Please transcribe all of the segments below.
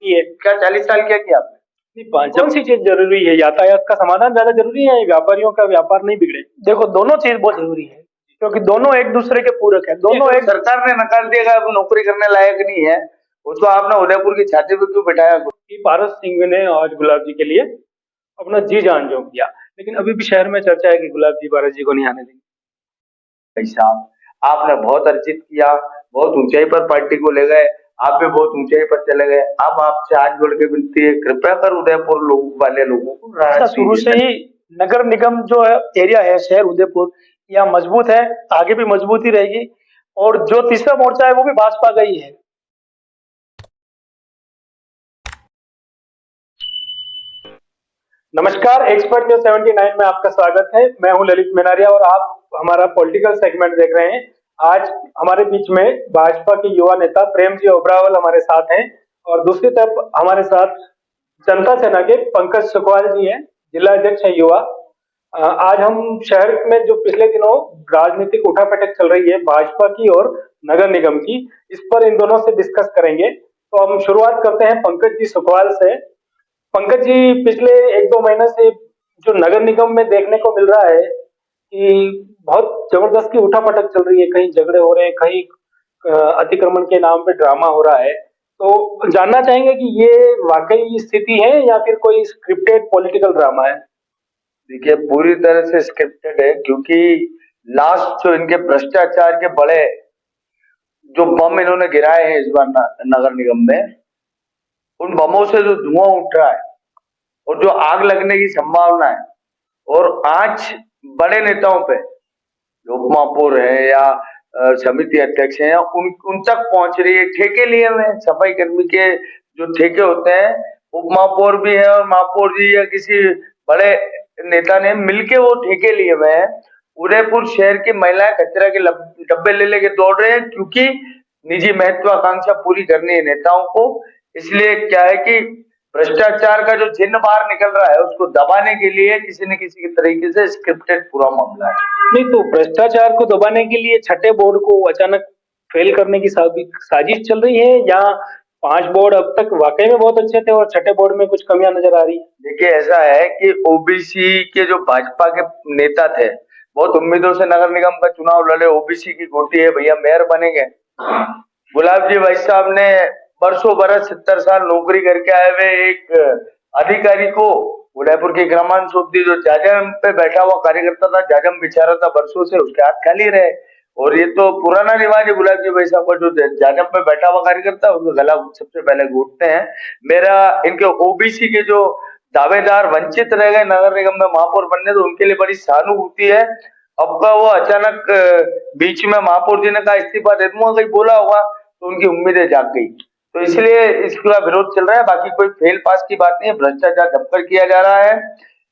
ये क्या 40 साल क्या किया आपने? नहीं, कौन सी चीज जरूरी है? यातायात का समाधान ज्यादा जरूरी है, व्यापारियों का व्यापार नहीं बिगड़े? देखो, दोनों चीज बहुत जरूरी है, क्योंकि दोनों एक दूसरे के पूरक है। दोनों एक सरकार ने नकार दिया कि अब नौकरी करने लायक नहीं है, उसको आपने उदयपुर की छाती पे क्यों बैठाया? पारस सिंह ने आज गुलाब जी के लिए अपना जी जान झोंक दिया, लेकिन अभी भी शहर में चर्चा है कि गुलाब जी पारस जी को नहीं आने देंगे। भाई साहब, आपने बहुत अर्जित किया, बहुत ऊंचाई पर पार्टी को ले गए, आप भी बहुत ऊंचाई पर चले गए। अब आपसे हाथ जोड़ के विनती है, कृपया कर उदयपुर वाले लोगों को ऐसा शुरू से ही नगर निगम जो है एरिया है, शहर उदयपुर यहाँ मजबूत है, आगे भी मजबूत ही रहेगी। और जो तीसरा मोर्चा है वो भी भाजपा का ही है। नमस्कार, एक्सपर्ट न्यूज 79 में आपका स्वागत है। मैं हूं ललित मेनारिया और आप हमारा पॉलिटिकल सेगमेंट देख रहे हैं। आज हमारे बीच में भाजपा के युवा नेता प्रेम जी ओबरावल हमारे साथ हैं और दूसरी तरफ हमारे साथ जनता सेना के पंकज सुखवाल जी हैं, जिला अध्यक्ष है युवा। आज हम शहर में जो पिछले दिनों राजनीतिक उठापटक चल रही है भाजपा की और नगर निगम की, इस पर इन दोनों से डिस्कस करेंगे। तो हम शुरुआत करते हैं पंकज जी सुखवाल से। पंकज जी, पिछले 1-2 महीने से जो नगर निगम में देखने को मिल रहा है कि बहुत जबरदस्ती उठापटक चल रही है, कहीं झगड़े हो रहे हैं, कहीं अतिक्रमण के नाम पे ड्रामा हो रहा है। तो जानना चाहेंगे कि ये वाकई स्थिति है या फिर कोई स्क्रिप्टेड पॉलिटिकल ड्रामा है? देखिए, पूरी तरह से स्क्रिप्टेड है, क्योंकि लास्ट जो इनके भ्रष्टाचार के बड़े जो बम इन्होंने गिराए हैं इस बार नगर निगम में, उन बमों से जो धुआं उठ रहा है और जो आग लगने की संभावना है, और आज बड़े नेताओं पे जो उपमहापौर है या समिति अध्यक्ष हैं उन तक पहुंच रही है। ठेके लिए हुए सफाई कर्मी के जो ठेके होते हैं, उपमहापौर भी है और महापौर जी या किसी बड़े नेता ने मिलके वो ठेके लिए हुए हैं। उदयपुर शहर की महिलाएं कचरा के डब्बे ले लेके दौड़ रहे हैं, क्योंकि निजी महत्वाकांक्षा पूरी करनी है नेताओं को। इसलिए क्या है कि भ्रष्टाचार का जो चिन्ह बाहर निकल रहा है उसको दबाने के लिए किसी न किसी के तरीके से स्क्रिप्टेड पूरा मामला है। नहीं, तो भ्रष्टाचार को दबाने के लिए छठे बोर्ड को अचानक फेल करने की साजिश चल रही है, या 5 बोर्ड अब तक वाकई में बहुत अच्छे थे और छठे बोर्ड में कुछ कमियां नजर आ रही है? देखिए, ऐसा है कि ओबीसी के जो भाजपा के नेता थे, बहुत उम्मीदों से नगर निगम का चुनाव लड़े, ओबीसी की गोटी है, भैया मेयर बनेंगे। गुलाब जी भाई साहब ने बरसों बरस 70 साल नौकरी करके आए हुए एक अधिकारी को उदयपुर की ग्रामांत सौंप दी, जो जाजम पे बैठा हुआ कार्यकर्ता था, जाजम बिचारा था बरसों से, उसके हाथ खाली रहे। और ये तो पुराना रिवाज है, गुलाब जी भाई साहब का जो जाजम पे बैठा हुआ कार्यकर्ता उसका गला सबसे पहले घोटते हैं। मेरा इनके ओबीसी के जो दावेदार वंचित रह गए नगर निगम में महापौर बनने, तो उनके लिए बड़ी सहानुभूति है। अब का वो अचानक बीच में महापौर जी ने कहा इस्तीफा दे दूंगा, कहीं बोला होगा, तो उनकी उम्मीदें जाग गई, तो इसलिए इसका विरोध चल रहा है। बाकी कोई फेल पास की बात नहीं है, भ्रष्टाचार जमकर किया जा रहा है।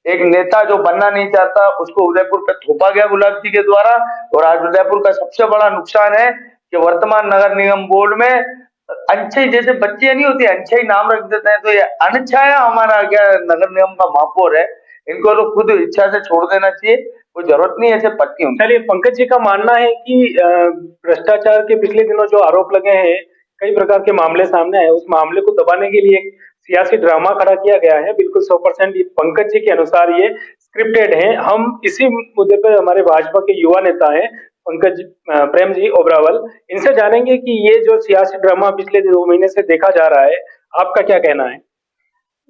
एक नेता जो बनना नहीं चाहता उसको उदयपुर पे थोपा गया गुलाब जी के द्वारा, और आज उदयपुर का सबसे बड़ा नुकसान है कि वर्तमान नगर निगम बोर्ड में अनछाई, जैसे बच्चे नहीं होती अनछाई नाम रख देते हैं, तो ये अनछाया हमारा क्या नगर निगम का महापौर है, इनको तो खुद इच्छा से छोड़ देना चाहिए, कोई जरूरत नहीं ऐसे पत्ती होंगी। चलिए, पंकज जी का मानना है कि भ्रष्टाचार के पिछले दिनों जो आरोप लगे हैं, कई प्रकार के मामले सामने आए, उस मामले को दबाने के लिए एक सियासी ड्रामा खड़ा किया गया है। बिल्कुल 100% पंकज जी के अनुसार ये स्क्रिप्टेड है। हम इसी मुद्दे पर हमारे भाजपा के युवा नेता हैं पंकज प्रेम जी ओबरावल, इनसे जानेंगे कि ये जो सियासी ड्रामा पिछले 2 महीने से देखा जा रहा है, आपका क्या कहना है?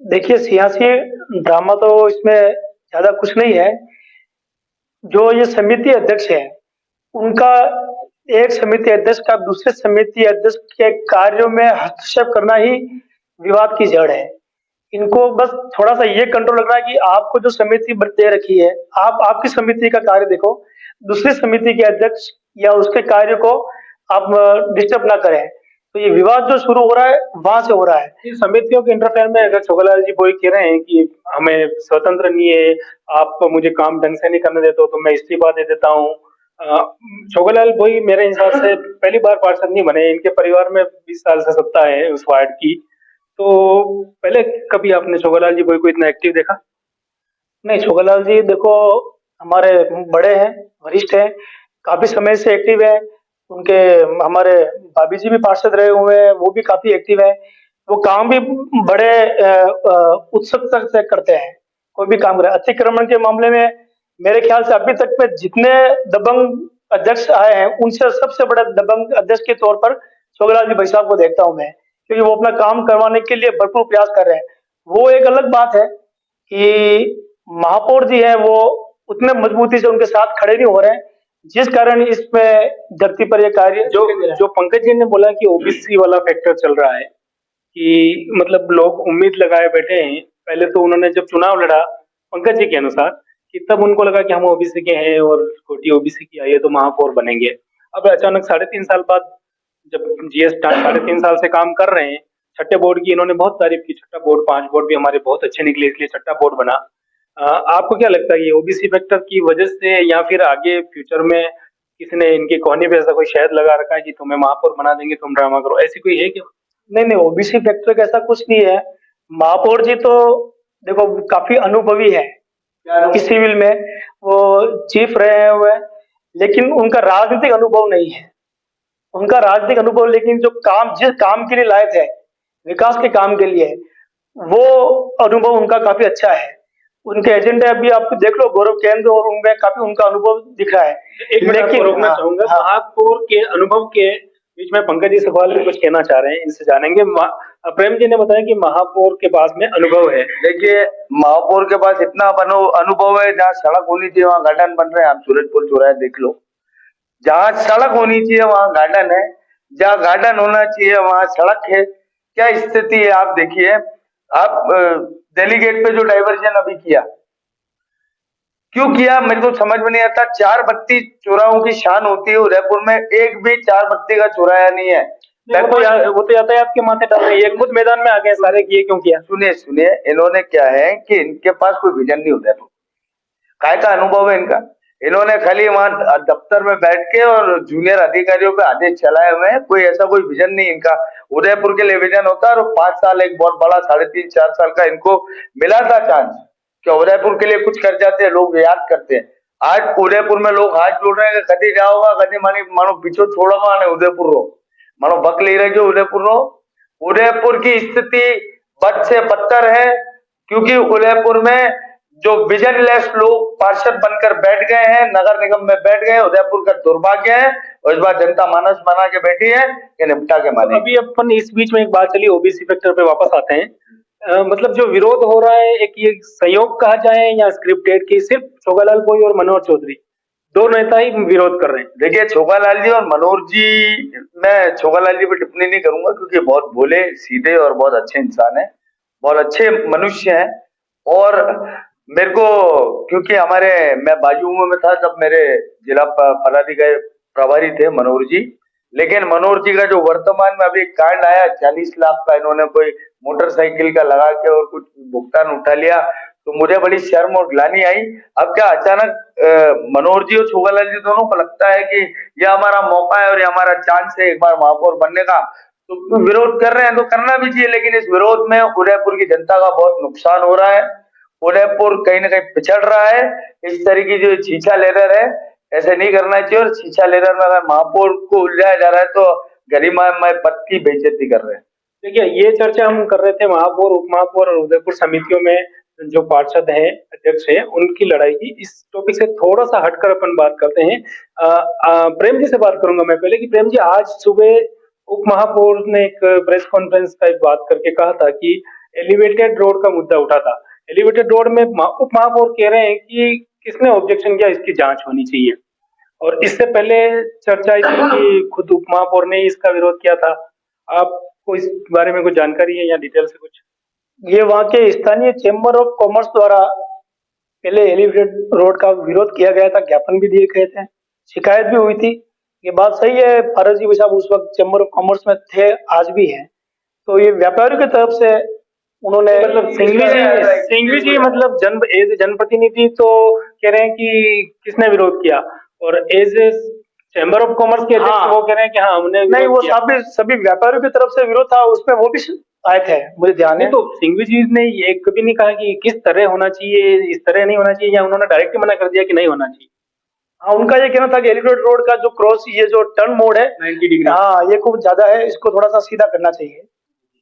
देखिए, सियासी ड्रामा तो इसमें ज्यादा कुछ नहीं है। जो ये समिति अध्यक्ष है, उनका एक समिति अध्यक्ष का दूसरे समिति अध्यक्ष के कार्यों में हस्तक्षेप करना ही विवाद की जड़ है। इनको बस थोड़ा सा ये कंट्रोल रखना है कि आपको जो समिति दे रखी है, आप आपकी समिति का कार्य देखो, दूसरी समिति के अध्यक्ष या उसके कार्य को आप डिस्टर्ब ना करें। तो ये विवाद जो शुरू हो रहा है वहां से हो रहा है। समितियों के इंटरफेयर में अगर छोगलाल जी वही कह रहे हैं कि हमें स्वतंत्र नहीं है, आप मुझे काम ढंग से नहीं करने देते हो तो मैं इस्तीफा दे देता हूँ। छोगलाल भाई मेरे हिसाब से पहली बार पार्षद नहीं बने, इनके परिवार में 20 साल से सत्ता है उस वार्ड की। तो पहले कभी आपने छोगलाल जी भाई को इतना एक्टिव देखा? नहीं, छोगलाल जी देखो हमारे बड़े हैं, वरिष्ठ हैं, काफी समय से एक्टिव है। उनके हमारे भाभी जी भी पार्षद रहे हुए हैं, वो भी काफी एक्टिव है। वो काम भी बड़े उत्सुकता से करते हैं। कोई भी काम करे, अतिक्रमण के मामले में मेरे ख्याल से अभी तक में जितने दबंग अध्यक्ष आए हैं उनसे सबसे बड़ा दबंग अध्यक्ष के तौर पर छोगलाल जी भाई साहब को देखता हूं मैं, क्योंकि वो अपना काम करवाने के लिए भरपूर प्रयास कर रहे हैं। वो एक अलग बात है कि महापौर जी हैं वो उतने मजबूती से उनके साथ खड़े नहीं हो रहे हैं, जिस कारण इसमें धरती पर ये कार्य जो पंकज जी ने बोला कि ओबीसी वाला फैक्टर चल रहा है, कि मतलब लोग उम्मीद लगाए बैठे हैं। पहले तो उन्होंने जब चुनाव लड़ा पंकज जी के अनुसार कि तब उनको लगा कि हम ओबीसी के हैं और कोटी ओबीसी की आई है तो महापौर बनेंगे। अब अचानक 3.5 साल बाद जब जीएस 3.5 साल से काम कर रहे हैं, छठे बोर्ड की इन्होंने बहुत तारीफ की, छठा बोर्ड 5 बोर्ड भी हमारे बहुत अच्छे निकले इसलिए छठा बोर्ड बना। आपको क्या लगता है ये ओबीसी फैक्टर की वजह से या फिर आगे फ्यूचर में किसी ने इनके कोहनी पे ऐसा कोई शहद लगा रखा है कि तुम्हें महापौर बना देंगे तुम ड्रामा करो, ऐसी कोई है क्या? नहीं नहीं, ओबीसी फैक्टर का ऐसा कुछ नहीं है। महापौर जी तो देखो काफी अनुभवी है इस सिविल में, वो चीफ रहे हुए, लेकिन उनका राजनीतिक अनुभव नहीं है। उनका राजनीतिक अनुभव, लेकिन जो काम जिस काम के लिए लायक है, विकास के काम के लिए, वो अनुभव उनका काफी अच्छा है। उनके एजेंडे अभी आप देख लो गौरव केंद्र, और उनमें काफी उनका अनुभव दिख रहा है। एक मिनट आपको रोकना चाहूंगा। महापौर के अनुभव के बीच में पंकज जी सवाल भी कुछ कहना चाह रहे हैं, इनसे जानेंगे। प्रेम जी ने बताया कि महापौर के पास में अनुभव है। देखिए, महापौर के पास इतना अनुभव है, जहाँ सड़क होनी चाहिए वहाँ गार्डन बन रहे हैं। आप सूरजपुर चौराहे देख लो, जहाँ सड़क होनी चाहिए वहाँ गार्डन है, जहाँ गार्डन होना चाहिए वहाँ सड़क है। क्या स्थिति है आप देखिए। आप दिल्ली गेट पे जो डाइवर्जन अभी किया, क्यों किया मेरे को समझ में नहीं आता। 4 बत्ती चौराहों की शान होती है, उदयपुर में एक भी 4 बत्ती का चौराहा नहीं है। वो तो यातायात के माथे डाल रहे हैं, खुद मैदान में आ गए सारे, किए क्यों किया? सुनिए, इन्होंने क्या है कि इनके पास कोई विजन नहीं उदयपुर, काय का अनुभव है इनका। इन्होंने खाली वहां दफ्तर में बैठ के और जूनियर अधिकारियों पे आदेश चलाए हुए हैं। कोई ऐसा कोई विजन नहीं इनका। उदयपुर के लिए विजन होता है, और 5 साल एक बहुत बड़ा 3.5-4 साल का इनको मिला था चांस कि उदयपुर के लिए कुछ कर जाते हैं, लोग याद करते हैं। आज उदयपुर में लोग हाथ जोड़ रहे हैं कि कभी जाओगा, कभी मानो पीछे छोड़ोगा ने उदयपुर रो, मानो बक ले रहे जो उदयपुर रो। उदयपुर की स्थिति बद से बदतर है, क्योंकि उदयपुर में जो विजनलेस लोग पार्षद बनकर बैठ गए हैं, नगर निगम में बैठ गए, उदयपुर का दुर्भाग्य है। और इस बार जनता मानस बना के बैठी है कि निपटा के माने। अभी अपन इस बीच में एक बात चली, ओबीसी फैक्टर पे वापस आते हैं। मतलब जो विरोध हो रहा है, एक ये संयोग कहा जाए या स्क्रिप्टेड, की सिर्फ छोगालाल भोई और मनोहर चौधरी दो नेता ही विरोध कर रहे हैं। देखिए, छोगालाल जी और मनोहर जी, मैं छोगालाल जी पर टिप्पणी नहीं करूंगा क्योंकि बहुत भोले सीधे और बहुत अच्छे इंसान है, बहुत अच्छे मनुष्य हैं। और मेरे को, क्योंकि मैं बाजू में था जब मेरे जिला पदाधिकारी प्रभारी थे मनोहर जी, लेकिन मनोहर जी का जो वर्तमान में अभी कांड आया 40 लाख का, इन्होंने कोई मोटरसाइकिल का लगा के और कुछ भुगतान उठा लिया, तो मुझे बड़ी शर्म और ग्लानि आई। अब क्या अचानक मनोहर जी और छोगालाल जी दोनों को लगता है कि यह हमारा मौका है और ये हमारा चांस है एक बार महापौर बनने का, तो विरोध कर रहे हैं तो करना भी चाहिए। लेकिन इस विरोध में उदयपुर की जनता का बहुत नुकसान हो रहा है। उदयपुर कहीं ना कहीं पिछड़ रहा है। इस तरीके जो छीछा लेदर है, ऐसे नहीं करना चाहिए। और छीछा लेदर में अगर महापौर को उलझाया जा रहा है तो गरिमामय पद की बेइज्जती कर रहे हैं। देखिए, ये चर्चा हम कर रहे थे महापौर, उप महापौर और उदयपुर समितियों में जो पार्षद हैं, अध्यक्ष हैं, उनकी लड़ाई की। इस टॉपिक से थोड़ा सा हटकर अपन बात करते हैं। प्रेम जी से बात करूंगा मैं पहले कि प्रेम जी, आज सुबह उप महापौर ने एक प्रेस कॉन्फ्रेंस टाइप बात करके कहा था कि एलिवेटेड रोड का मुद्दा उठा था। एलिवेटेड रोड में उप महापौर कह रहे हैं कि किसने ऑब्जेक्शन किया, इसकी जांच होनी चाहिए। और इससे पहले चर्चा थी कि खुद उप महापौर ने इसका विरोध किया था। आपको इस बारे में कुछ जानकारी है या डिटेल से कुछ? ये वहाँ के स्थानीय चेंबर ऑफ कॉमर्स द्वारा पहले एलिवेटेड रोड का विरोध किया गया था, ज्ञापन भी दिए गए थे, शिकायत भी हुई थी। ये बात सही है, फारस जी साहब उस वक्त चेंबर ऑफ कॉमर्स में थे, आज भी हैं। तो ये व्यापारियों की तरफ से उन्होंने, मतलब सिंघवी जी मतलब एज जनप्रतिनिधि तो कह रहे हैं कि किसने विरोध किया, और एज चैम्बर ऑफ कॉमर्स के अध्यक्ष वो कह रहे हैं कि हाँ हमने नहीं, वो सभी व्यापारियों की तरफ से विरोध था, उसमें वो भी आए थे, मुझे ध्यान है। तो सिंघवी जी ने ये कभी नहीं कहा कि किस तरह होना चाहिए, इस तरह नहीं होना चाहिए, या उन्होंने डायरेक्ट मना कर दिया कि नहीं होना चाहिए? हाँ, उनका ये कहना था कि एलिवेटेड रोड का जो क्रॉस, ये जो टर्न मोड है 90 डिग्री, हाँ, ये खूब ज्यादा है, इसको थोड़ा सा सीधा करना चाहिए।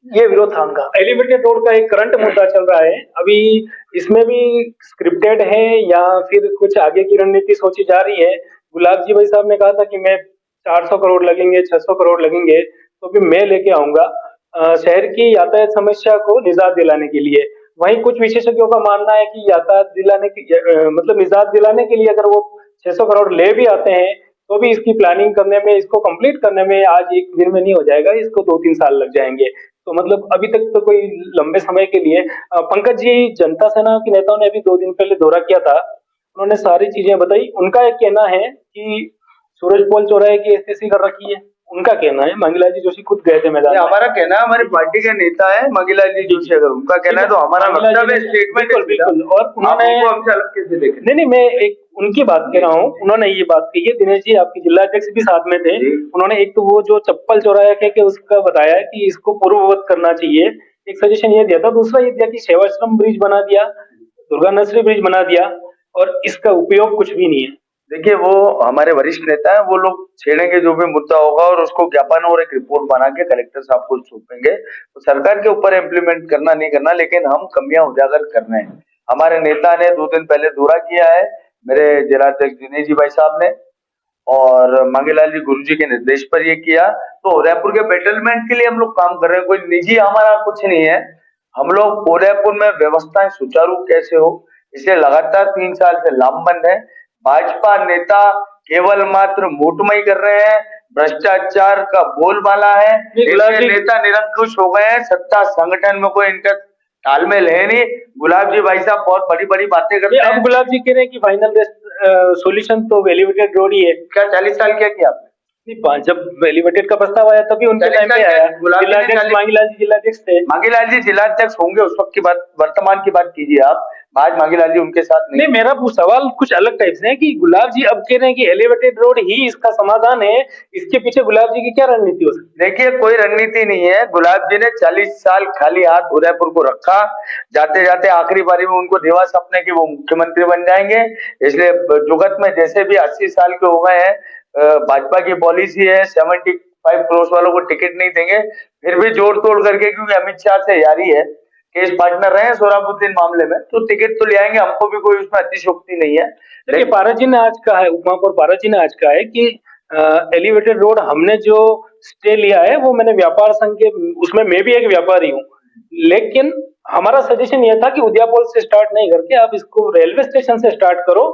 ये विरोध था उनका। एलिवेटेड रोड का एक करंट मुद्दा चल रहा है अभी, इसमें भी स्क्रिप्टेड है या फिर कुछ आगे की रणनीति सोची जा रही है? गुलाब जी भाई साहब ने कहा था कि मैं 400 करोड़ लगेंगे, 600 करोड़ लगेंगे, तो भी मैं लेके आऊंगा शहर की यातायात समस्या को निजात दिलाने के लिए। वहीं कुछ विशेषज्ञों का मानना है कि यातायात दिलाने की मतलब निजात दिलाने के लिए अगर वो 600 करोड़ ले भी आते हैं तो भी इसकी प्लानिंग करने में, इसको कंप्लीट करने में आज एक दिन में नहीं हो जाएगा, इसको 2-3 साल लग जाएंगे। तो मतलब अभी तक तो कोई लंबे समय के लिए पंकज जी, जनता सेना के नेताओं ने अभी 2 दिन पहले दौरा किया था, उन्होंने सारी चीजें बताई। उनका एक कहना है कि सूरजपोल चौराहे की एसटीसी कर रखी है, उनका कहना है। मंगीलाल जी जोशी खुद गए थे मैदान में। हमारा कहना है, हमारी पार्टी के नेता है मंगीलाल जी जोशी, अगर उनका कहना है तो हमारा वक्तव्य स्टेटमेंट है। बिल्कुल, और उन्होंने हमसे अलग कैसे देखें? नहीं, मैं एक उनकी बात कह रहा हूँ। उन्होंने ये बात कही है, दिनेश जी आपके जिला अध्यक्ष भी साथ में थे, उन्होंने एक तो वो जो चप्पल चौराहे के उसका बताया कि इसको पूर्ववत करना चाहिए, एक सजेशन ये दिया था। दूसरा ये दिया कि सेवाश्रम ब्रिज बना दिया, दुर्गा नर्सरी ब्रिज बना दिया और इसका उपयोग कुछ भी नहीं है। देखिए, वो हमारे वरिष्ठ नेता है, वो लोग छेड़ेंगे जो भी मुद्दा होगा और उसको ज्ञापन और एक रिपोर्ट बना के कलेक्टर साहब को सौंपेंगे। तो सरकार के ऊपर इम्प्लीमेंट करना नहीं करना, लेकिन हम कमियां उजागर करने हैं। हमारे नेता ने 2 दिन पहले दौरा किया है, मेरे जिलाध्यक्ष दिनेश जी भाई साहब ने, और मंगीलाल जी गुरुजी के निर्देश पर ये किया। तो उदयपुर के बेटरमेंट के लिए हम लोग काम कर रहे हैं, कोई निजी हमारा कुछ नहीं है। हम लोग उदयपुर में व्यवस्थाएं सुचारू कैसे हो, इसलिए लगातार 3 साल से लामबंद है। भाजपा नेता केवल मात्र मोटमई कर रहे हैं, भ्रष्टाचार का बोलबाला है, नेता निरंकुश हो गए हैं, सत्ता संगठन में कोई इनका तालमेल है नहीं। गुलाब जी भाई साहब बहुत बड़ी बड़ी बातें करते हैं। अब गुलाब जी कह रहे हैं कि फाइनल सॉल्यूशन तो एलिवेटेड रोड ही है। क्या 40 साल क्या किया आपने? जब एलिवेटेड का प्रस्ताव आया तभी उनके टाइम पे आया। जिलाध्यक्ष मंगीलाल जी जिलाध्यक्ष थे। मंगीलाल जी जिलाध्यक्ष होंगे उस वक्त की बात, वर्तमान की बात कीजिए आप। आज मंगीलाल जी उनके साथ नहीं। मेरा सवाल कुछ अलग टाइप से है कि गुलाब जी अब कह रहे हैं कि एलिवेटेड रोड ही इसका समाधान है, इसके पीछे गुलाब जी की क्या रणनीति हो सकती है? देखिए, कोई रणनीति नहीं है। गुलाब जी ने 40 साल खाली हाथ उदयपुर को रखा, जाते जाते आखिरी बारी में उनको देवा सपने की वो मुख्यमंत्री बन जाएंगे। इसलिए जुगत में जैसे भी 80 साल के हो गए हैं, भाजपा की पॉलिसी है 75 क्रॉस वालों को टिकट नहीं देंगे। फिर भी जोड़ तोड़ करके, क्योंकि अमित शाह से यारी है, केस पार्टनर रहे सोहराबुद्दीन मामले में, तो टिकट तो ले आएंगे। हमको भी कोई उसमें अतिशोक्ति नहीं है। देखिए, पारस जी ने आज कहा है, उपमहापौर पारस जी ने आज कहा है कि एलिवेटेड रोड हमने जो स्टे लिया है वो मैंने व्यापार संघ के, उसमें मैं भी एक व्यापारी हूँ, लेकिन हमारा सजेशन यह था कि उदयपुर से स्टार्ट नहीं करके आप इसको रेलवे स्टेशन से स्टार्ट करो,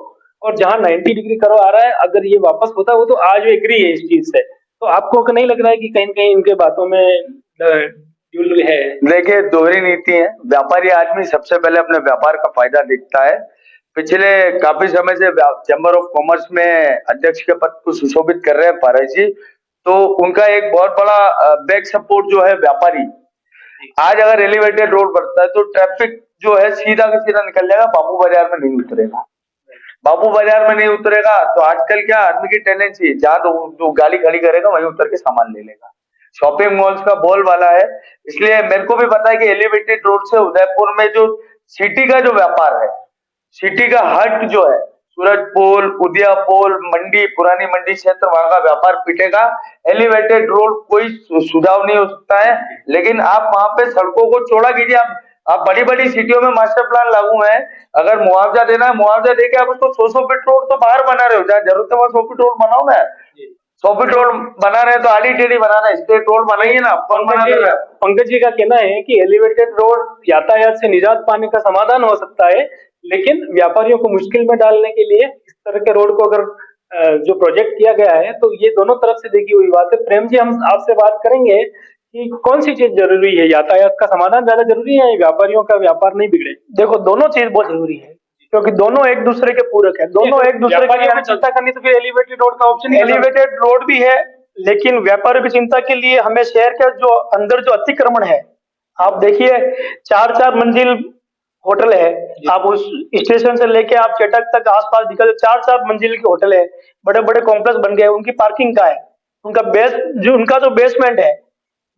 और जहां 90 डिग्री करो आ रहा है, अगर ये वापस होता है, वो तो आज भी एग्री है इस चीज से। तो आपको नहीं लग रहा है कि कहीं कहीं इनके बातों में है? देखिए, दोहरी नीति है। व्यापारी आदमी सबसे पहले अपने व्यापार का फायदा देखता है। पिछले काफी समय से चैम्बर ऑफ कॉमर्स में अध्यक्ष के पद को सुशोभित कर रहे हैं पारस जी, तो उनका एक बहुत बड़ा बैक सपोर्ट जो है व्यापारी। आज अगर एलिवेटेड रोड बनता है तो ट्रैफिक जो है सीधा का सीधा निकल जाएगा, बाबू बाजार में नहीं उतरेगा। बाबू बाजार में नहीं उतरेगा तो आजकल क्या आदमी की टेंडेंसी, जहां तो गाड़ी खड़ी करेगा वहीं उतर के सामान ले लेगा। शॉपिंग मॉल्स का बोल वाला है। इसलिए मेरे को भी पता है कि एलिवेटेड रोड से उदयपुर में जो सिटी का जो व्यापार है, सिटी का हट जो है, सूरजपोल, उदयपुर, मंडी, पुरानी मंडी क्षेत्र, वहां का व्यापार पिटेगा। एलिवेटेड रोड कोई सुझाव नहीं हो सकता है, लेकिन आप वहां पे सड़कों को चौड़ा कीजिए। आप बड़ी बड़ी सिटियों में मास्टर प्लान लागू है, अगर मुआवजा देना है मुआवजा देके आप उसको 100 फीट रोड तो बाहर बना रहे हो, जहाँ जरूरत है वहां 100 फीट रोड बनाओ ना। 100 फीट रोड बना रहे हैं तो आड़ी टेढ़ी बनाना है, स्ट्रेट रोड बनाइए ना। पंकज जी का कहना है कि एलिवेटेड रोड यातायात से निजात पाने का समाधान हो सकता है, लेकिन व्यापारियों को मुश्किल में डालने के लिए इस तरह के रोड को अगर जो प्रोजेक्ट किया गया है, तो ये दोनों तरफ से देखी हुई बात है। प्रेम जी, हम आपसे बात करेंगे कि कौन सी चीज जरूरी है, यातायात का समाधान ज्यादा जरूरी है या व्यापारियों का व्यापार नहीं बिगड़े? देखो, दोनों चीज बहुत जरूरी है, क्योंकि दोनों एक दूसरे के पूरक है। दोनों एक दूसरे की चिंता करनी तो फिर एलिवेटेड रोड का ऑप्शन, एलिवेटेड रोड भी है, लेकिन व्यापारियों की चिंता के लिए हमें शहर के जो अंदर जो अतिक्रमण है, आप देखिए 4-4 मंजिल होटल है, आप उस स्टेशन से लेके आप चटक तक आसपास दिखा 4-4 मंजिल के होटल है, बड़े बड़े कॉम्प्लेक्स बन गए। उनकी पार्किंग का है, उनका जो बेसमेंट है,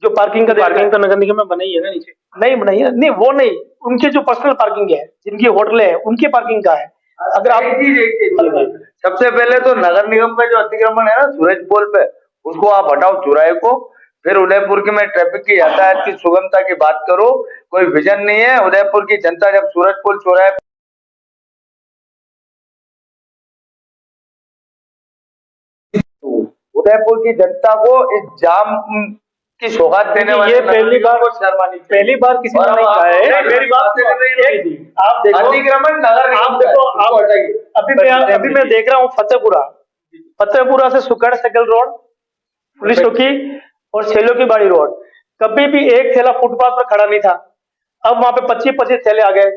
जो पार्किंग तो नगर निगम में बनाई है ना, नीचे नहीं बनाई है, नहीं वो नहीं, उनकी जो पर्सनल पार्किंग है, जिनकी होटल है, उनकी पार्किंग का है। अगर आप सबसे पहले तो नगर निगम का जो अतिक्रमण है ना सूरजपोल पे, उसको आप हटाओ चौराहे को, फिर उदयपुर के में ट्रैफिक की यातायात की सुगमता की बात करो, कोई विजन नहीं है। उदयपुर की जनता जब सूरजपुर चौराहे उदयपुर की जनता को इस जाम की सौगात देने वाले ये पहली बार किसी ने नहीं कहा है। मेरी बात आप देखो, अतिक्रमण नगर आप देखो, आप अभी मैं देख रहा हूँ फतेहपुरा से सुकड़ सकल रोड, पुलिस चौकी और सेलो की बाड़ी रोड, कभी भी एक थैला फुटपाथ पर खड़ा नहीं था। अब वहां पे 25-25 थैले आ गए।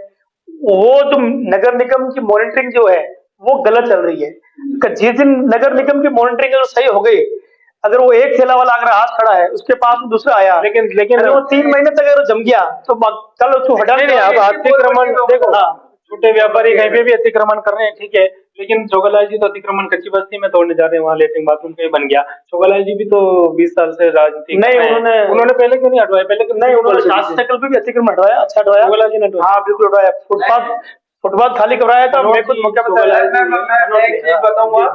वो जो नगर निगम की मॉनिटरिंग जो है वो गलत चल रही है। जिस दिन नगर निगम की मॉनिटरिंग जो सही हो गई, अगर वो एक ठेला वाला अगर आज खड़ा है, उसके पास में दूसरा आया, लेकिन अगर वो 3 महीने तक अगर जम गया तो कल उसको हटा नहीं, अब अतिक्रमण देखो, छोटे व्यापारी कहीं पे भी अतिक्रमण कर रहे हैं, ठीक है, लेकिन चोगालाल जी तो अतिक्रमण कच्ची बस्ती में तोड़ने जा रहे हैं, वहाँ लेटरिन बाथरूम कहीं बन गया। चोगालाल जी भी तो 20 साल से राजनीति नहीं, उन्होंने पहले क्यों नहीं हटवाया? पहले क्यों नहीं, उन्होंने 7 सकल पे भी अतिक्रमण हटवाया, अच्छा हटवाया। चोगालाल जी ने हाँ बिल्कुल हटवाया। फुटपाथ खाली करवाया था। मैं खुद मौके पर बताऊंगा,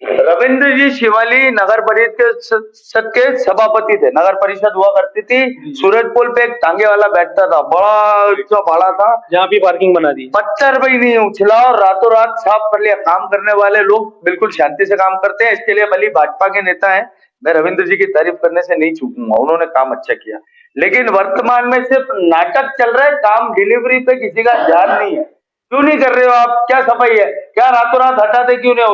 रविंद्र जी शिवाली नगर परिषद के सभापति थे। नगर परिषद हुआ करती थी, सूरजपुल पे एक टांगे वाला बैठता था, बड़ा भाड़ा था, जहाँ भी पार्किंग बना दी, पत्थर भी नहीं उछला और रातों रात साफ कर लिया। काम करने वाले लोग बिल्कुल शांति से काम करते हैं, इसके लिए भली भाजपा के नेता हैं, मैं रविंद्र जी की तारीफ करने से नहीं चूकूंगा, उन्होंने काम अच्छा किया। लेकिन वर्तमान में सिर्फ नाटक चल रहा है, काम डिलीवरी पे किसी का ध्यान नहीं है। क्यों नहीं कर रहे हो आप? क्या सफाई है? क्या रातों रात हटाते क्यों नहीं?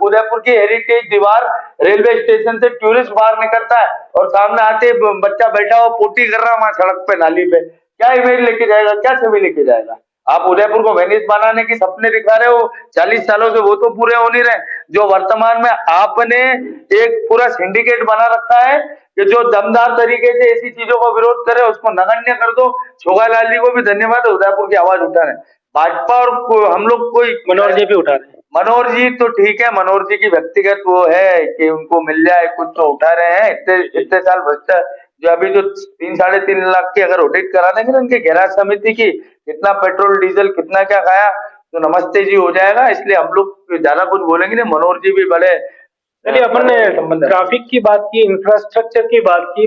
उदयपुर की हेरिटेज दीवार रेलवे स्टेशन से टूरिस्ट बाहर निकलता है और सामने आते बच्चा बैठा हो पोटी कर रहा है वहां सड़क पे नाली पे, क्या इमेज लेके जाएगा, क्या छवि लेके जाएगा? आप उदयपुर को वेनिस बनाने की सपने दिखा रहे हो, 40 सालों से वो तो पूरे हो नहीं रहे। जो वर्तमान में आपने एक पूरा सिंडिकेट बना रखा है कि जो दमदार तरीके से ऐसी चीजों का विरोध करे उसको नगण्य कर दो। छोगालाल जी को भी धन्यवाद, उदयपुर की आवाज उठा रहे हैं। भाजपा और हम लोग कोई मनोहर जी भी उठा रहे हैं। मनोहर जी तो ठीक है, मनोहर जी की व्यक्तिगत वो है कि उनको मिल जाए कुछ तो उठा रहे हैं। इतने साल भ्रष्टा जो अभी जो 3-3.5 लाख की अगर ऑडिट करा देंगे ना उनके गैराज समिति की, कितना पेट्रोल डीजल कितना क्या खाया तो नमस्ते जी हो जाएगा। इसलिए हम लोग ज्यादा कुछ बोलेंगे नहीं, मनोहर जी भी बड़े। चलिए, अपन ने ट्रैफिक की बात की, इंफ्रास्ट्रक्चर की बात की,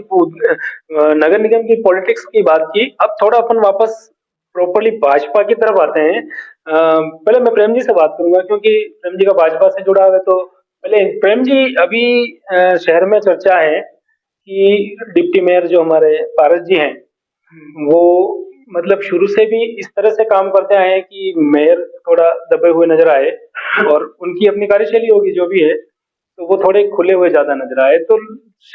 नगर निगम की पॉलिटिक्स की बात की। अब थोड़ा अपन वापस प्रॉपर्ली भाजपा की तरफ आते हैं। पहले मैं प्रेम जी से बात करूंगा क्योंकि प्रेम जी का भाजपा से जुड़ा है। तो पहले प्रेम जी, अभी शहर में चर्चा है कि डिप्टी मेयर जो हमारे पारस जी हैं, वो मतलब शुरू से भी इस तरह से काम करते आए हैं कि मेयर थोड़ा दबे हुए नजर आए, और उनकी अपनी कार्यशैली होगी जो भी है, तो वो थोड़े खुले हुए ज्यादा नजर आए। तो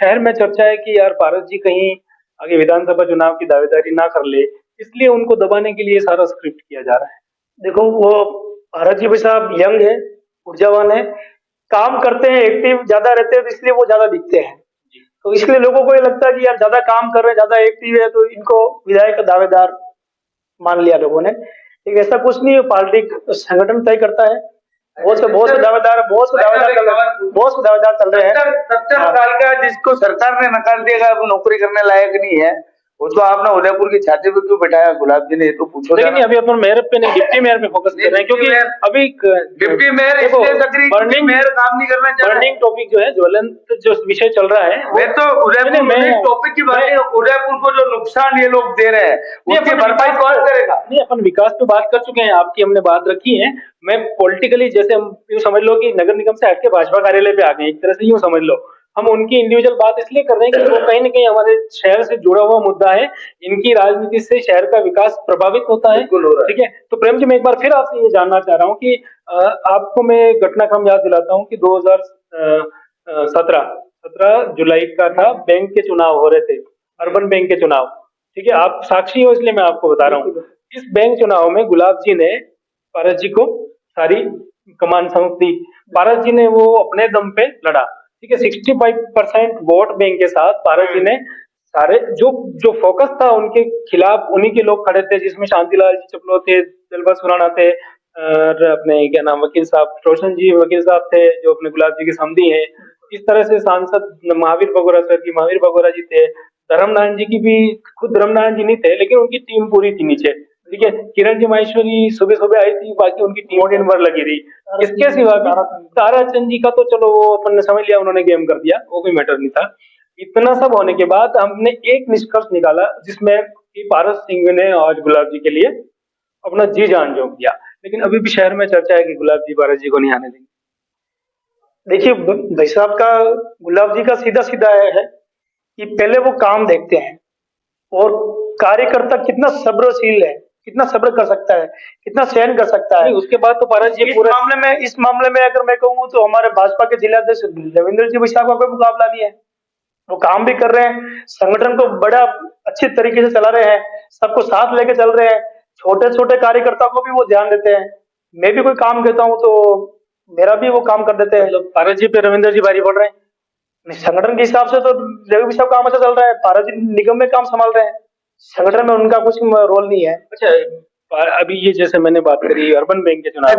शहर में चर्चा है कि यार पारस जी कहीं आगे विधानसभा चुनाव की दावेदारी ना कर ले, इसलिए उनको दबाने के लिए सारा स्क्रिप्ट किया जा रहा है। देखो, वो भारत जी भाई साहब यंग है, ऊर्जावान है, काम करते हैं, एक्टिव ज्यादा रहते हैं, तो इसलिए वो ज्यादा दिखते हैं। तो इसलिए लोगों को ये लगता है कि यार ज्यादा काम कर रहे हैं, ज्यादा एक्टिव है, तो इनको विधायक का दावेदार मान लिया लोगों ने। लेकिन ऐसा कुछ नहीं है, पार्टी संगठन तय करता है। बहुत से दावेदार चल रहे हैं। 70 साल का जिसको सरकार ने नकार दिया वो नौकरी करने लायक नहीं है, उसको आपने उदयपुर की छाती पे क्यों बिठाया? गुलाब जी ने ये तो पूछो। लेकिन अभी अपन मेयर पे नहीं, डिप्टी मेयर पे फोकस कर रहे हैं, क्योंकि अभी डिप्टी मेयर बर्निंग मेयर काम नहीं करना चाहिए। बर्निंग टॉपिक जो है, ज्वलंत जो विषय चल रहा है, मैं तो उदयपुर में टॉपिक की बात है। उदयपुर को जो नुकसान ये लोग दे रहे हैं उसकी भरपाई कौन करेगा? नहीं, अपन विकास पे बात कर चुके हैं, आपकी हमने बात रखी है। मैं पॉलिटिकली, जैसे हम यूँ समझ लो कि नगर निगम से हटके भाजपा कार्यालय पे आ गए, एक तरह से यूँ समझ लो। हम उनकी इंडिविजुअल बात इसलिए कर रहे हैं कि वो कहीं ना कहीं हमारे शहर से जुड़ा हुआ मुद्दा है। इनकी राजनीति से शहर का विकास प्रभावित होता है, ठीक है। तो प्रेम जी, मैं एक बार फिर आपसे ये जानना चाह रहा हूँ कि आपको मैं घटनाक्रम याद दिलाता हूँ कि 2017 जुलाई का था, बैंक के चुनाव हो रहे थे, अर्बन बैंक के चुनाव, ठीक है। आप साक्षी हो इसलिए मैं आपको बता रहा हूँ। इस बैंक चुनाव में गुलाब जी ने पारस जी को सारी कमान सौंप दी। पारस जी ने वो अपने दम पे लड़ा, ठीक है। 65% वोट बैंक के साथ पारस जी ने सारे जो फोकस था उनके खिलाफ, उन्हीं के लोग खड़े थे, जिसमें शांतिलाल जी चपलो थे, दिलबर सुराना थे, और अपने क्या नाम वकील साहब रोशन जी वकील साहब थे जो अपने गुलाब जी के समधी हैं। इस तरह से सांसद महावीर बगोरा सर की, महावीर बगोरा जी थे, धर्मनारायण जी की भी, खुद धर्मनारायण जी नहीं थे लेकिन उनकी टीम पूरी थी नीचे, ठीक है। किरण जी माहेश्वरी सुबह सुबह आई थी, बाकी उनकी टीम दिन भर लगी रही। इसके सिवा भी ताराचंद जी का तो चलो वो अपन ने समझ लिया, उन्होंने गेम कर दिया, वो कोई मैटर नहीं था। इतना सब होने के बाद हमने एक निष्कर्ष निकाला जिसमें कि पारस सिंह ने आज गुलाब जी के लिए अपना जी जान झोंक दिया, लेकिन अभी भी शहर में चर्चा है कि गुलाब जी पारस जी को नहीं आने देंगे। देखिए भाई साहब का, गुलाब जी का सीधा सीधा है कि पहले वो काम देखते हैं और कार्यकर्ता कितना सब्रशील है, कितना सब्र कर सकता है, कितना सहन कर सकता है। नहीं, उसके बाद तो पारस जी इस मामले में अगर मैं कहूँ तो हमारे भाजपा के जिलाध्यक्ष रविंद्र जी विशाख का कोई मुकाबला नहीं है। वो काम भी कर रहे हैं, संगठन को बड़ा अच्छे तरीके से चला रहे हैं, सबको साथ लेके चल रहे हैं, छोटे छोटे कार्यकर्ता को भी वो ध्यान देते हैं। मैं भी कोई काम कहता हूँ तो मेरा भी वो काम कर देते हैं। मतलब पारस जी पे रविंद्र जी भारी पड़ रहे हैं। नहीं, संगठन के हिसाब से तो रवि साहब काम अच्छा चल रहा है, पारस जी निगम में काम संभाल रहे हैं, संगठन में उनका कुछ रोल नहीं है। अच्छा, अभी ये जैसे मैंने बात करी अर्बन बैंक के चुनाव,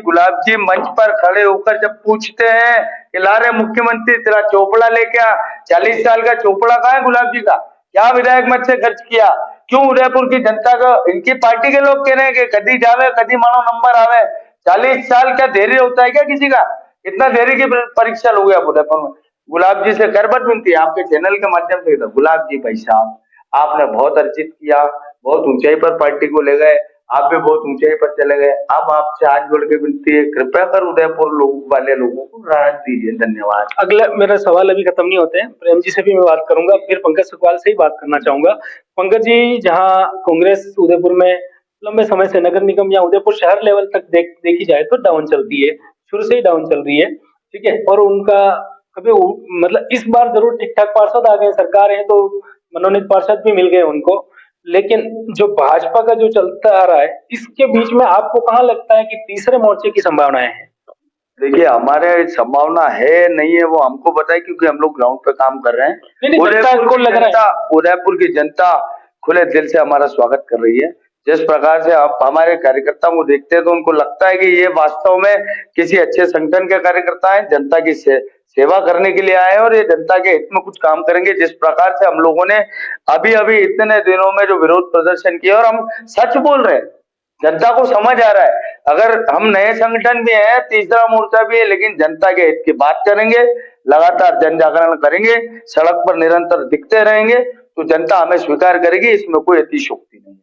गुलाब जी मंच पर खड़े होकर जब पूछते हैं कि ला रहे मुख्यमंत्री तेरा चोपड़ा लेके आ, 40 साल का चोपड़ा कहाँ है गुलाब जी का, क्या विधायक मत से खर्च किया, क्यों उदयपुर की जनता को, इनकी पार्टी के लोग कह रहे हैं कि कदी जावे कदी मानो नंबर आवे, 40 साल का धैर्य होता है क्या किसी का, इतना धैर्य की परीक्षा लोगे आप उदयपुर में। गुलाब जी से करबट विनती है आपके चैनल के माध्यम से, गुलाब जी भाई साहब आपने बहुत अर्जित किया, बहुत ऊंचाई पर पार्टी को ले गए, आप भी बहुत ऊंचाई पर चले गए, अब आपसे हाथ जोड़ के विनती है कृपया कर उदयपुर वाले लोगों को राहत दीजिए। धन्यवाद। अगला मेरा सवाल अभी खत्म नहीं होते हैं, प्रेम जी से भी मैं बात करूंगा, फिर पंकज सुखवाल से ही बात करना चाहूंगा। पंकज जी, जहां कांग्रेस उदयपुर में लंबे समय से नगर निगम या उदयपुर शहर लेवल तक देखी जाए तो डाउन चलती है, शुरू से ही डाउन चल रही है, ठीक है, और उनका कभी मतलब इस बार जरूर ठीक ठाक पार्षद आ गए, सरकार है तो मनोनीत पार्षद भी मिल गए उनको, लेकिन जो भाजपा का जो चलता आ रहा है इसके बीच में आपको कहाँ लगता है कि तीसरे मोर्चे की संभावनाएं हैं? देखिए हमारे संभावना है नहीं है वो हमको पता है, क्योंकि हम लोग ग्राउंड पे काम कर रहे हैं। उदयपुर की जनता खुले दिल से हमारा स्वागत कर रही है। जिस प्रकार से आप हमारे कार्यकर्ताओं को देखते हैं तो उनको लगता है कि ये वास्तव में किसी अच्छे संगठन के कार्यकर्ता हैं, जनता की सेवा करने के लिए आए हैं और ये जनता के हित में कुछ काम करेंगे। जिस प्रकार से हम लोगों ने अभी अभी इतने दिनों में जो विरोध प्रदर्शन किया, और हम सच बोल रहे हैं, जनता को समझ आ रहा है, अगर हम नए संगठन भी हैं, तीसरा मोर्चा भी है, लेकिन जनता के हित की बात करेंगे, लगातार जन जागरण करेंगे, सड़क पर निरंतर दिखते रहेंगे, तो जनता हमें स्वीकार करेगी, इसमें कोई अतिशयोक्ति नहीं है।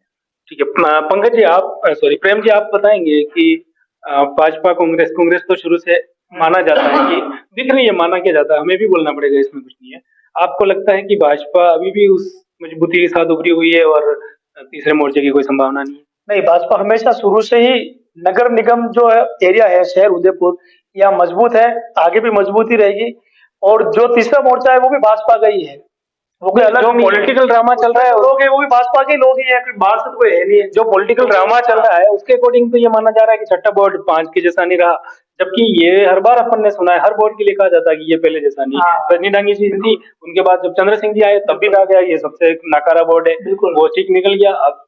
ठीक है, पंकज जी आप प्रेम जी आप बताएंगे कि भाजपा कांग्रेस तो शुरू से माना जाता है कि दिख रही है, माना क्या जाता है, हमें भी बोलना पड़ेगा, इसमें कुछ नहीं है। आपको लगता है कि भाजपा अभी भी उस मजबूती के साथ उभरी हुई है और तीसरे मोर्चे की कोई संभावना नहीं है? नहीं, भाजपा हमेशा शुरू से ही नगर निगम जो है एरिया है शहर उदयपुर या मजबूत है, आगे भी मजबूत ही रहेगी, और जो तीसरा मोर्चा है वो भी भाजपा का ही है। वो कोई अलग जो पॉलिटिकल ड्रामा चल रहा है लोग है वो भी भाजपा के लोग ही हैं, कोई बाहर से तो कोई है नहीं है। जो पॉलिटिकल ड्रामा चल रहा है उसके अकॉर्डिंग तो ये माना जा रहा है कि छठा बोर्ड 5 के जैसा नहीं रहा, जबकि ये हर बार अपन ने सुना है, हर बोर्ड के लिए कहा जाता है कि ये पहले जैसा नहीं। रजनी डांगी जी थी, उनके बाद जब चंद्र सिंह जी आए तब भी कहा गया ये सबसे नाकारा बोर्ड है, बिल्कुल वो ठीक निकल गया। अब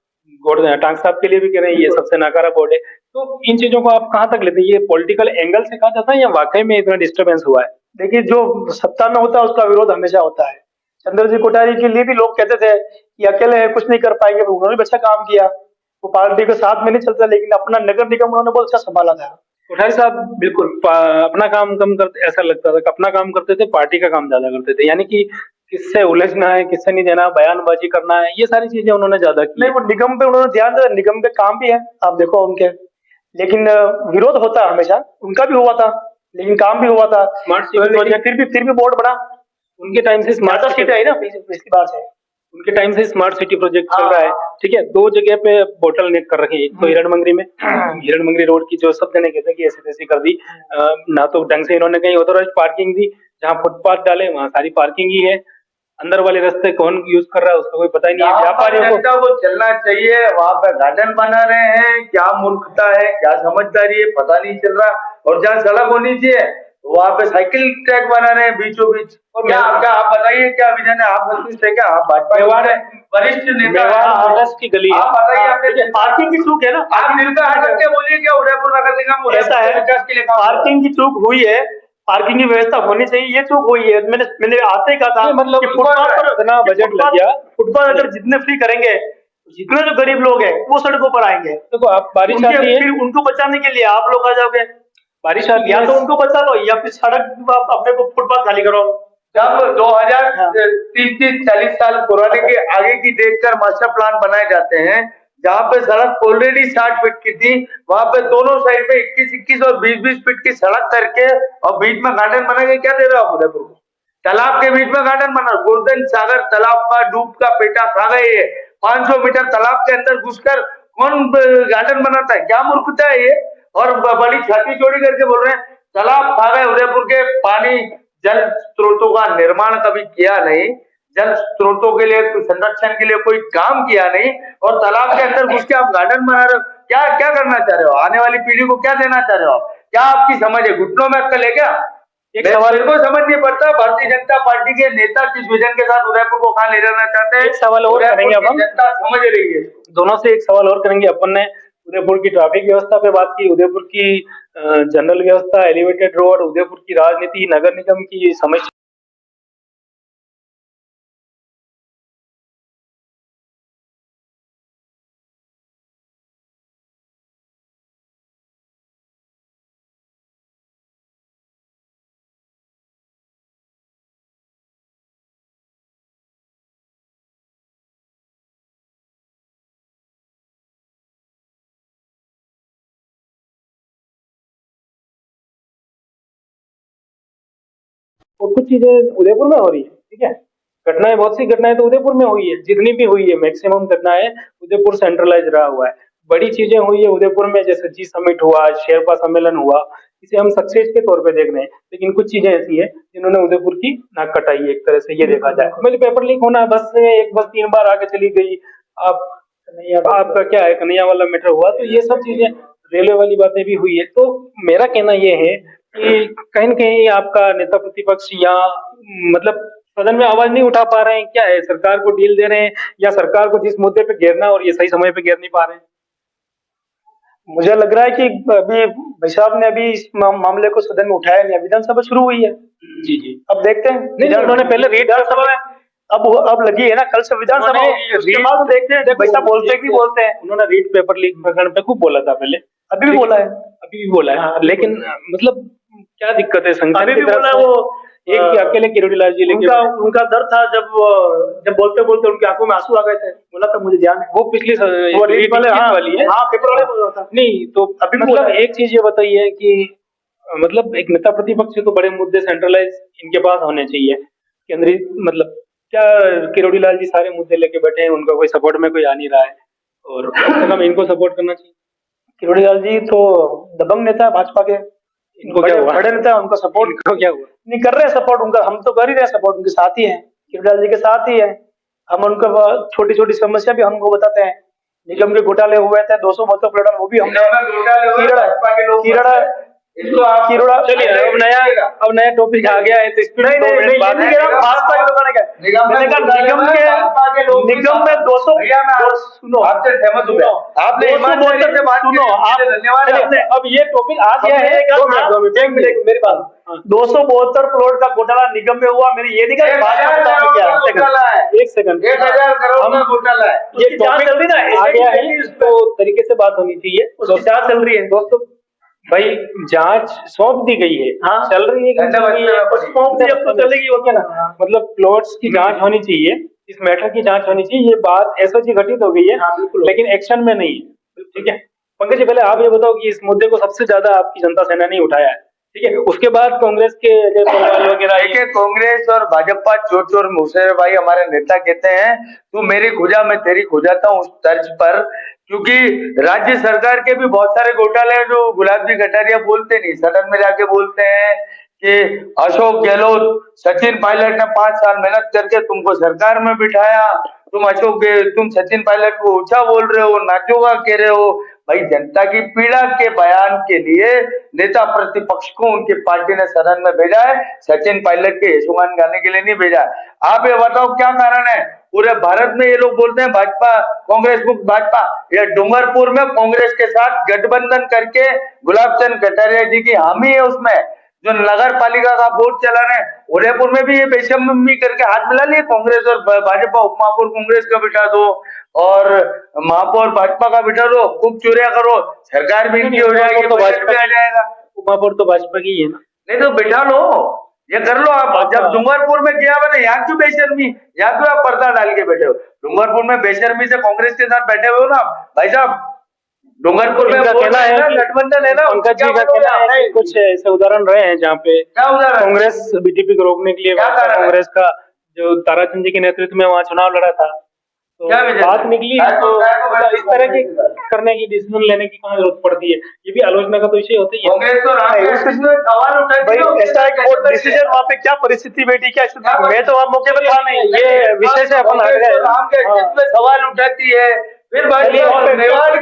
टांग साहब के लिए भी कह रहे हैं ये सबसे नाकारा बोर्ड है। तो इन चीजों को आप कहाँ तक लेते हैं, ये पॉलिटिकल एंगल से कहा जाता है या वाकई में इतना डिस्टर्बेंस हुआ है? देखिए, जो सत्ता में होता है उसका विरोध हमेशा होता है। चंद्र जी कोठारी के लिए भी लोग कहते थे कि अकेले है कुछ नहीं कर पाएंगे, उन्होंने भी अच्छा काम किया, वो पार्टी के साथ में नहीं चलता, लेकिन अपना नगर निगम उन्होंने बहुत अच्छा संभाला था। कोठारी साहब बिल्कुल अपना काम कम करते, ऐसा लगता था कि अपना काम करते थे, पार्टी का काम ज्यादा करते थे, यानी कि किससे उलझना है, किससे नहीं देना, बयानबाजी करना है, ये सारी चीजें उन्होंने ज्यादा की। नहीं, वो निगम पे उन्होंने ध्यान दिया, निगम पे काम भी है, आप देखो उनके, लेकिन विरोध होता हमेशा, उनका भी हुआ था, लेकिन काम भी हुआ था। स्मार्ट सिटी प्रोजेक्ट फिर भी बोर्ड बना, उनके टाइम से स्मार्ट सिटी आई ना पिछली बार से, उनके टाइम से स्मार्ट सिटी प्रोजेक्ट चल रहा है, ठीक है। 2 जगह पे बोटल नेक कर रखी है, एक तो हिरणमंगरी में, हिरणमंगरी रोड की जो सब जने कहते हैं कि ऐसे तैसे कर दी, ना तो ढंग से इन्होंने कहीं ऑथोराइज पार्किंग दी, जहाँ फुटपाथ डाले वहाँ सारी पार्किंग ही है, अंदर वाले रास्ते कौन यूज कर रहा है उसका कोई पता ही नहीं है। व्यापारियों को चलना चाहिए, वहाँ पे गार्डन बना रहे हैं, क्या मूर्खता है, क्या समझदारी है, पता नहीं चल रहा। और जहाँ सड़क होनी चाहिए वहाँ पे साइकिल ट्रैक बना रहे हैं बीचों बीच। और क्या आप बताइए, क्या विजन है, आप संतुष्ट है क्या? आप भाजपा वरिष्ठ नेता की गली, आप बताइए, पार्किंग की चूक है ना, आप दिल का हट के बोलिए, क्या उदयपुर नगर निगम ऐसा है, पार्किंग की चूक हुई है, पार्किंग की व्यवस्था होनी चाहिए, ये चूक हुई है। मैंने आते ही कहा था, मतलब फुटपाथ पर इतना बजट लग गया, फुटपाथ अगर जितने फ्री करेंगे, जितने जो गरीब लोग हैं वो सड़कों पर आएंगे। देखो आप बारिश आती है, फिर उनको बचाने के लिए आप लोग आ जाओगे, बारिश आती या तो उनको बचा लो या फिर सड़क अपने को फुटपाथ खाली करो। जब 2030-40 साल पुराने के आगे की देखकर मास्टर प्लान बनाए जाते हैं, जहाँ पे सड़क ऑलरेडी 60 फीट की थी, वहां पे दोनों साइड पे 21-21 और 20-20 फीट की सड़क करके और बीच में गार्डन बना के क्या दे रहे हो आप उदयपुर को? तालाब के बीच में गार्डन बना, गोल्डन सागर तालाब का डूब का पेटा खा गए ये। 500 मीटर तालाब के अंदर घुसकर कौन गार्डन बनाता है? क्या मूर्खता है ये? और बड़ी छाती चौड़ी करके बोल रहे हैं तालाब खा गए उदयपुर के। पानी जल स्रोतों का निर्माण कभी किया नहीं, जल स्रोतों के लिए संरक्षण के लिए कोई काम किया नहीं, और तालाब के अंदर घुस के आप गार्डन बना रहे हो। क्या क्या करना चाह रहे हो? आने वाली पीढ़ी को क्या देना चाह रहे हो आप? क्या आपकी समझ है? घुटनों में अक्ल है क्या? एक सवाल को समझ नहीं पड़ता भारतीय जनता पार्टी के नेता किस विजन के साथ उदयपुर को कहां ले जाना चाहते हैं। एक सवाल और करेंगे अब हम, जनता समझ रही है इसको। दोनों से एक सवाल और करेंगे। अपन ने उदयपुर की ट्रैफिक व्यवस्था पे बात की, उदयपुर की जनरल व्यवस्था, एलिवेटेड रोड, उदयपुर की राजनीति, नगर निगम की समस्या। और कुछ चीजें उदयपुर में हो रही है, ठीक है। घटनाएं, बहुत सी घटनाएं तो उदयपुर में हुई है, जितनी भी हुई है मैक्सिमम घटनाएं उदयपुर सेंट्रलाइज रहा हुआ है। बड़ी चीजें हुई है उदयपुर में, जैसे जी समिट हुआ, शेरपा सम्मेलन हुआ, इसे हम सक्सेस के तौर पे देख रहे हैं। लेकिन कुछ चीजें ऐसी है जिन्होंने उदयपुर की नाक कटाई है, एक तरह से ये देखा जाए। मुझे पेपर लीक होना, बस से एक बस 3 बार आगे चली गई, आप आपका क्या है, कन्हैया वाला मैटर हुआ, तो ये सब चीजें, रेलवे वाली बातें भी हुई है। तो मेरा कहना ये है कि कहीं न कहीं आपका नेता प्रतिपक्ष या मतलब सदन में आवाज नहीं उठा पा रहे हैं, क्या है, सरकार को डील दे रहे हैं, या सरकार को जिस मुद्दे पे घेरना और ये सही समय पे घेर नहीं पा रहे हैं? मुझे लग रहा है कि अभी भाई साहब ने अभी इस मामले को सदन में उठाया नहीं, विधानसभा शुरू हुई है। जी जी, अब देखते हैं। नहीं, उन्होंने पहले विधानसभा में अब लगी है ना, कल से विधानसभा होगी, उसके बाद देखते हैं भाई साहब बोलते कि बोलते हैं। उन्होंने रीट पेपर लीक प्रकरण पे खूब बोला था पहले, अभी भी बोला है, अभी भी बोला है, लेकिन मतलब क्या दिक्कत है? संगठन अभी की भी तरफ बोला है से वो। एक ही अकेले किरोड़ीलाल जी लेके उनका डर था, जब बोलते बोलते उनकी आंखों में आंसू आ गए थे, बोला था मुझे ध्यान है। वो पिछली वो रीट वाले, हाँ, वाली है। हाँ, पेपर वाले बोल रहा था। नहीं तो अभी भी मतलब बोला है। एक चीज ये बताइए कि मतलब एक नेता प्रतिपक्ष से तो बड़े मुद्दे सेंट्रलाइज इनके पास होने चाहिए, केंद्रीय, मतलब क्या किरोड़ीलाल जी सारे मुद्दे लेके बैठे हैं, उनका कोई सपोर्ट में कोई आ नहीं रहा है, और कम से कम इनको सपोर्ट करना चाहिए। किरोड़ीलाल जी तो दबंग नेता है भाजपा के, इनको क्या हुआ? बड़े नेता है, उनका सपोर्ट इनको क्या हुआ? नहीं कर रहे हैं सपोर्ट उनका, हम तो कर ही रहे हैं सपोर्ट, उनके साथ ही हैं, किरोड़ीलाल जी के साथ ही है। हम उनका छोटी छोटी समस्या भी हमको बताते हैं। निगम के घोटाले हुए थे, 272 प्लेटन, वो भी हमने किरोड़ा। चलिए अब नया टॉपिक आ गया है, तो इसमें नहीं, भाजपा के लोगों ने क्या, मैंने कहा निगम में 200, सुनो आपसे सहमत हूं मैं। आपने ईमानदारी से बात की, धन्यवाद। अब ये टॉपिक आ गया है, एक मिनट मेरी बात। 272 करोड़ का घोटाला निगम में हुआ, मेरी ये नहीं कहा एक सेकंड, 1000 करोड़ का घोटाला है। ये टॉपिक चल रही ना, आ गया है, तो तरीके से बात होनी चाहिए, उसकी जांच चल रही है दोस्तों। भाई जांच सौंप दी गई है, हाँ, चल रही है, सौंप दी, अब तो चलेगी, हो गया ना। मतलब प्लॉट्स की जांच होनी चाहिए, इस मैटर की जांच होनी चाहिए। ये बात एसओजी घटित हो गई है, लेकिन एक्शन में नहीं है, ठीक है। पंकज जी, पहले आप ये बताओ कि इस मुद्दे को सबसे ज्यादा आपकी जनता सेना ने उठाया है, ठीक है, उसके बाद कांग्रेस के वगैरह। देखिए, कांग्रेस और भाजपा चोर चोर मुसेर भाई हमारे नेता कहते हैं तू मेरी खुजा मैं तेरी खुजाता हूँ, उस तर्ज पर, क्योंकि राज्य सरकार के भी बहुत सारे घोटाले हैं जो गुलाब जी कटारिया बोलते नहीं, सदन में जाके बोलते हैं कि अशोक गहलोत, सचिन पायलट ने 5 साल मेहनत करके तुमको सरकार में बिठाया, तुम सचिन पायलट को ऊंचा बोल रहे हो, नाचोगा कह रहे हो। भाई जनता की पीड़ा के बयान के लिए नेता प्रतिपक्ष को उनकी पार्टी ने सदन में भेजा है, सचिन पायलट के यशोगान गाने के लिए नहीं भेजा है। आप ये बताओ क्या कारण है? पूरे भारत में ये लोग बोलते हैं भाजपा कांग्रेस मुक्त भाजपा, ये डूंगरपुर में कांग्रेस के साथ गठबंधन करके गुलाब चंद कटारिया जी की हामी है, उसमें जो नगर पालिका का वोट चला रहे हैं, उदयपुर में भी ये बेशर्मी करके हाथ मिला लिए, कांग्रेस और भाजपा, उपमहापौर कांग्रेस का बिठा दो और महापौर भाजपा का बिठा दो, खूब चोरिया करो, सरकार भी इनकी हो जाएगी, तो भाजपा आ जाएगा। उपमहापौर तो भाजपा की है ना। नहीं तो बिठा लो, ये कर लो आप। जब डूंगरपुर में किया हुआ ना, यहाँ क्यों बेशर्मी, यहाँ क्यों आप पर्दा डाल के बैठे हो? डूंगरपुर में बेशर्मी से कांग्रेस के साथ बैठे हुए हो ना भाई साहब। डूंगरपुर में इनका कहना है कि गठबंधन है ना, पंकज जी का कहना है कि कुछ ऐसे उदाहरण रहे हैं जहाँ पे क्या उदाहरण? कांग्रेस बीटीपी को रोकने के लिए क्या कारण है? कांग्रेस का जो ताराचंद जी के नेतृत्व में वहाँ चुनाव लड़ा था, तो क्या वजह बात है? निकली काय तो को मतलब इस तरह की करने की डिसीजन लेने की कहाँ जरूरत पड़ती है? ये भी आलोचना का तो विषय होता ही है। कांग्रेस तो सवाल उठाती भाई है, ऐसा है कि वो डिसीजन वहाँ पे क्या परिस्थिति बैठी, क्या स्थिति, मैं तो वहाँ मौके पे था नहीं, ये विषय से अपन हट गए। राम के अस्तित्व पे सवाल उठाती है। फिर मेवाड़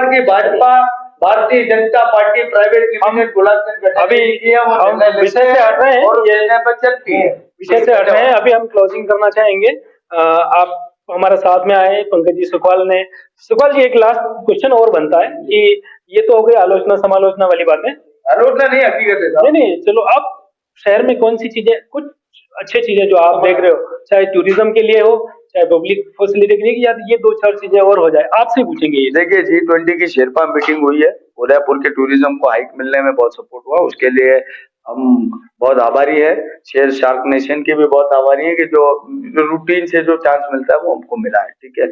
की Bhajpa Bharatiya Janata party private limited Gulabchand अभी हम विषय से हट रहे हैं, और ये पर चलती है। विषय से हट रहे हैं। अभी हम क्लोजिंग करना चाहेंगे। आप हमारे साथ में आए पंकज जी सुखवाल ने। सुखवाल जी, एक लास्ट क्वेश्चन और बनता है कि ये तो हो गई आलोचना समालोचना वाली बातें, आलोचना नहीं हकीकत है। नहीं, चलो आप शहर में कौन सी चीजें, कुछ अच्छी चीजें जो आप देख रहे हो, चाहे टूरिज्म के लिए हो, चाहे पब्लिक फैसिलिटी के लिए, या ये 2-4 चीजें और हो जाए, आपसे पूछेंगे ये। देखिए, G20 की शेरपा मीटिंग हुई है, उदयपुर के टूरिज्म को हाइक मिलने में बहुत सपोर्ट हुआ, उसके लिए हम बहुत आभारी है। शेर शार्क नेशन की भी बहुत आभारी है कि जो रूटीन से जो चांस मिलता है वो हमको मिला है, ठीक है।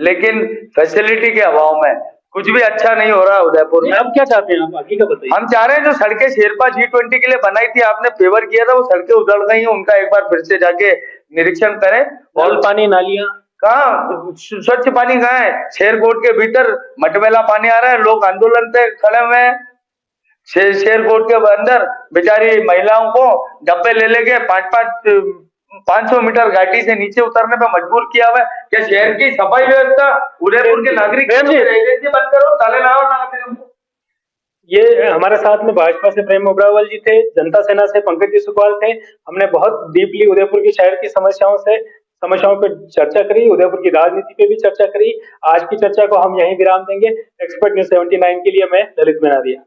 लेकिन फैसिलिटी के अभाव में कुछ भी अच्छा नहीं हो रहा है उदयपुर में। आप क्या चाहते हैं, आप आगे का बताइए। हम चाह रहे हैं जो सड़कें शेरपा G20 के लिए बनाई थी, आपने फेवर किया था, वो सड़कें उजड़ गई हैं, उनका एक बार फिर से जाके निरीक्षण करें। और पानी, नालियां कहाँ स्वच्छ पानी कहाँ है? शेरकोट के भीतर मटमैला पानी आ रहा है, लोग आंदोलन पे खड़े हुए हैं। शेरकोट के अंदर बेचारी महिलाओं को डब्बे ले लेके 500 मीटर घाटी से नीचे उतरने पे मजबूर किया हुआ है। क्या शहर की सफाई व्यवस्था उदयपुर के नागरिक बंद करो, ताले लगाओ ना। ये हमारे साथ में भाजपा से प्रेम ओबरावल जी थे, जनता सेना से पंकज जी सुखवाल थे। हमने बहुत डीपली उदयपुर की शहर की समस्याओं पे चर्चा करी, उदयपुर की राजनीति पे भी चर्चा करी। आज की चर्चा को हम यहीं विराम देंगे। एक्सपर्ट न्यूज 79 के लिए मैं ललित मेनारिया।